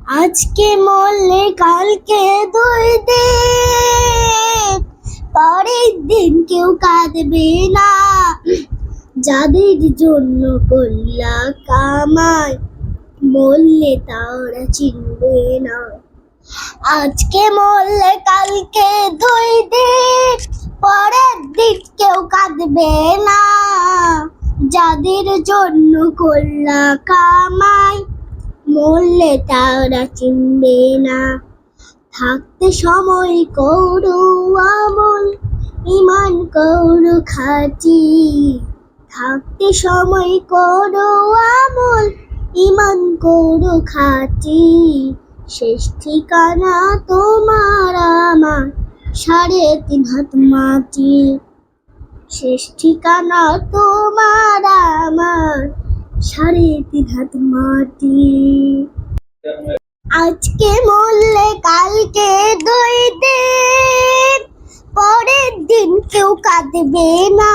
আজকে মরলে কালকে 2 দিন, পরের দিন কেউ কাঁদবে না। যাদের জন্য করলা কামাই, মরলে তারা চিনবে না। আজকে মরলে কালকে 2 দিন, পরের দিন কেউ কাঁদবে না। যাদের জন্য করলা কামাই, মরলে তারা চিনবে না। থাকতে সময় করো আমল, ঈমান করো খাঁটি। থাকতে সময় করো আমল, ঈমান করো খাঁটি। শেষ ঠিকানা তোমার আমার 3.5 হাত মাটি। শেষ ঠিকানা তোমার আমার 3.5 হাত মাটি। আজকে মরলে কালকে 2 দিন, পরের দিন কেউ কাঁদবে না।